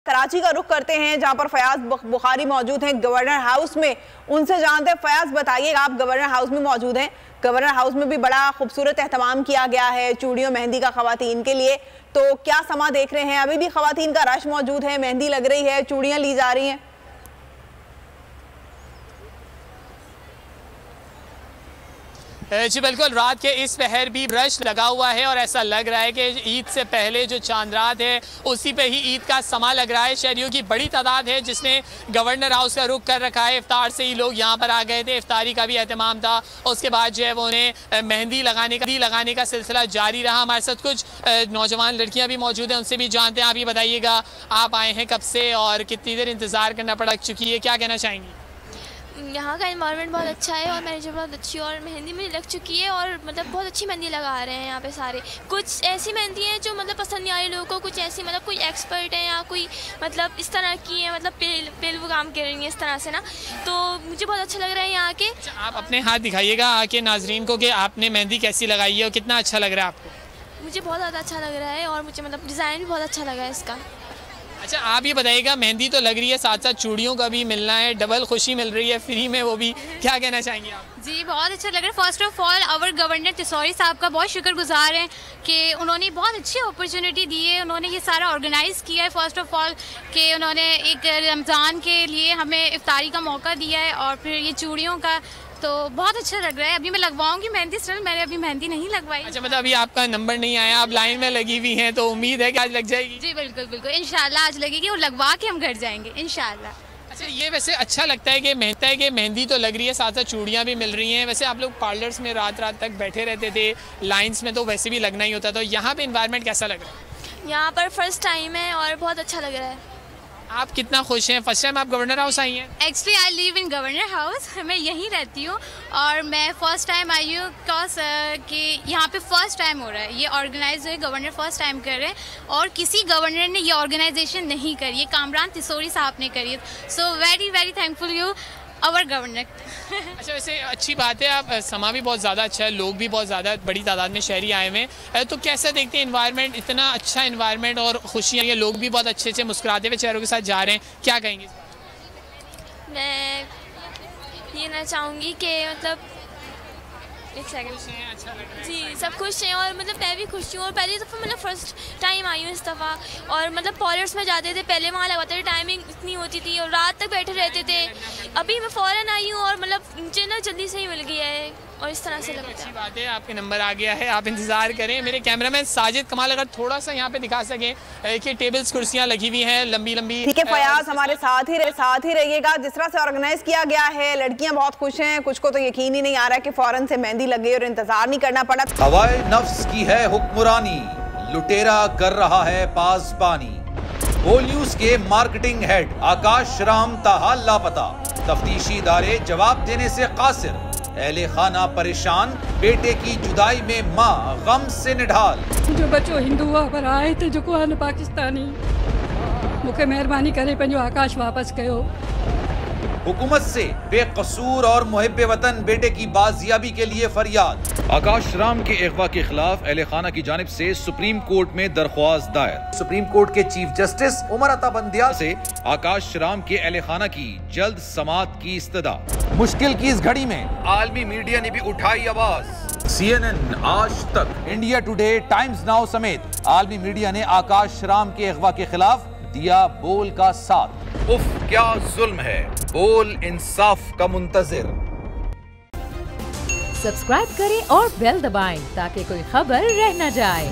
कराची का रुख करते हैं जहां पर फयाज बुखारी मौजूद हैं गवर्नर हाउस में। उनसे जानते हैं, फयाज बताइए, आप गवर्नर हाउस में मौजूद हैं, गवर्नर हाउस में भी बड़ा खूबसूरत एहतमाम किया गया है चूड़ियों मेहंदी का खवातीन के लिए, तो क्या समा देख रहे हैं? अभी भी खवातीन का रश मौजूद है, मेहंदी लग रही है, चूड़ियां ली जा रही हैं? जी बिल्कुल, रात के इस पहर भी रश लगा हुआ है और ऐसा लग रहा है कि ईद से पहले जो चांद रात है उसी पे ही ईद का समा लग रहा है। शहरियों की बड़ी तादाद है जिसने गवर्नर हाउस का रुख कर रखा है। इफ्तार से ही लोग यहाँ पर आ गए थे, इफ्तारी का भी एहतमाम था, उसके बाद जो है वो उन्हें मेहंदी लगाने का सिलसिला जारी रहा। हमारे साथ कुछ नौजवान लड़कियाँ भी मौजूद हैं, उनसे भी जानते हैं। आप ये बताइएगा, आप आए हैं कब से और कितनी देर इंतज़ार करना पड़ चुकी है, क्या कहना चाहेंगी? यहाँ का एनवायरनमेंट बहुत अच्छा है और मैनेजर बहुत अच्छी है और मेहंदी मुझे लग चुकी है और मतलब बहुत अच्छी मेहंदी लगा रहे हैं यहाँ पे सारे। कुछ ऐसी मेहंदी हैं जो मतलब पसंद नहीं आ रही लोगों को, कुछ ऐसी मतलब कोई एक्सपर्ट है या कोई मतलब इस तरह की है, मतलब पेल वो काम कर रही है इस तरह से ना, तो मुझे बहुत अच्छा लग रहा है यहाँ के। आप अपने हाथ दिखाइएगा आके नाजरीन को कि आपने मेहंदी कैसी लगाई है और कितना अच्छा लग रहा है आपको? मुझे बहुत ज़्यादा अच्छा लग रहा है और मुझे मतलब डिज़ाइन भी बहुत अच्छा लगा है इसका। अच्छा, आप ये बताइएगा, मेहंदी तो लग रही है, साथ साथ चूड़ियों का भी मिलना है, डबल खुशी मिल रही है फ्री में, वो भी, क्या कहना चाहेंगे आप? जी बहुत अच्छा लग रहा है। First of all our governor तिसौरी साहब का बहुत शुक्रगुजार हैं कि उन्होंने बहुत अच्छी अपॉर्चुनिटी दी है, उन्होंने ये सारा ऑर्गेनाइज़ किया है। फर्स्ट ऑफ ऑल कि उन्होंने एक रमज़ान के लिए हमें इफ्तारी का मौका दिया है और फिर ये चूड़ियों का, तो बहुत अच्छा लग रहा है। अभी मैं लगवाऊंगी मेहंदी, स्टिल मैंने अभी मेहंदी नहीं लगवाई। अच्छा, मतलब अभी आपका नंबर नहीं आया, आप लाइन में लगी हुई हैं, तो उम्मीद है कि आज लग जाएगी? जी बिल्कुल बिल्कुल, इंशाल्लाह आज लगेगी और लगवा के हम घर जाएंगे इंशाल्लाह। अच्छा, ये वैसे अच्छा लगता है कि मेहंदी तो लग रही है, साथ साथ चूड़ियाँ भी मिल रही हैं। वैसे आप लोग पार्लर्स में रात तक बैठे रहते थे, लाइन्स में तो वैसे भी लगना ही होता, तो यहाँ पे इन्वायरमेंट कैसा लग रहा है? यहाँ पर फर्स्ट टाइम है और बहुत अच्छा लग रहा है। आप कितना खुश हैं? फर्स्ट टाइम आप गवर्नर हाउस आई हैं? Actually I live in governor house, मैं यहीं रहती हूँ और मैं फ़र्स्ट टाइम आई हूँ बिकॉज कि यहाँ पे फ़र्स्ट टाइम हो रहा है, ये ऑर्गेनाइज हुए, गवर्नर फर्स्ट टाइम कर रहे हैं और किसी गवर्नर ने ये ऑर्गेनाइजेशन नहीं करी, ये कामरान तिसौरी साहब ने करी है। So very very thankful you our governor. अच्छा, वैसे अच्छी बात है, आप समा भी बहुत ज़्यादा अच्छा है, लोग भी बहुत ज़्यादा बड़ी तादाद में शहरी आए हुए हैं, तो कैसा देखते हैं इन्वायरमेंट, इतना अच्छा इन्वायरमेंट और खुशियाँ, ये लोग भी बहुत अच्छे से मुस्कुराते हुए चेहरों के साथ जा रहे हैं, क्या कहेंगे? मैं ये ना चाहूँगी कि मतलब एक सेकंड, अच्छा लग रहा है। जी सब खुश हैं और मतलब मैं भी खुश हूँ और पहली दफ़ा मतलब फ़र्स्ट टाइम आई हूँ इस दफ़ा। और मतलब पार्लर्स में जाते थे, पहले वहाँ लगाते थे, टाइमिंग इतनी होती थी और रात तक बैठे रहते थे। अभी मैं फ़ौरन आई हूँ और मतलब मुझे ना जल्दी से ही मिल गया है और इस तरह से लगता है। अच्छी बात है, आपके नंबर आ गया है, आप इंतज़ार करें। मेरे कैमरामैन साजिद कमाल अगर थोड़ा सा यहाँ पे दिखा सकें कि टेबल्स कुर्सियाँ लगी हुई हैं लंबी लंबी। ठीक है फयाज, हमारे साथ ही रहिएगा। जिस तरह से ऑर्गेनाइज किया गया है, लड़कियां बहुत खुश हैं, कुछ को तो यकीन ही नहीं आ रहा कि फौरन से मेहंदी लग गई और इंतजार नहीं करना पड़ा। हवाए नफ्स की है हुक्मरानी, लुटेरा कर रहा है पासबानी। बोल न्यूज के मार्केटिंग हेड आकाश राम ताहा लापता, तफ्तीशी इदारे जवाब देने से कासिर, अहले खाना परेशान, बेटे की जुदाई में माँ गम से निढाल। जो बच्चो हिंदू पर आए थे जो को पाकिस्तानी, मुझे मेहरबानी करे पंहिंजो आकाश वापस कयो। हुकूमत से बेकसूर और मुहिब्बे वतन बेटे की बाजियाबी के लिए फरियाद। आकाश राम के अगवा के खिलाफ अहले खाना की जानिब से सुप्रीम कोर्ट में दरख्वास्त दायर। सुप्रीम कोर्ट के चीफ जस्टिस उमर अता बंदियाल से आकाश राम के अहले खाना की जल्द समाअत की इस्तदा। मुश्किल की इस घड़ी में आलमी मीडिया ने भी उठाई आवाज। CNN, आज तक, इंडिया टुडे, टाइम्स नाउ समेत आलमी मीडिया ने आकाश राम के अगवा के खिलाफ दिया बोल का साथ। उफ क्या जुल्म है, बोल इंसाफ का मुंतजिर। सब्सक्राइब करें और बेल दबाएं ताकि कोई खबर रह न जाए।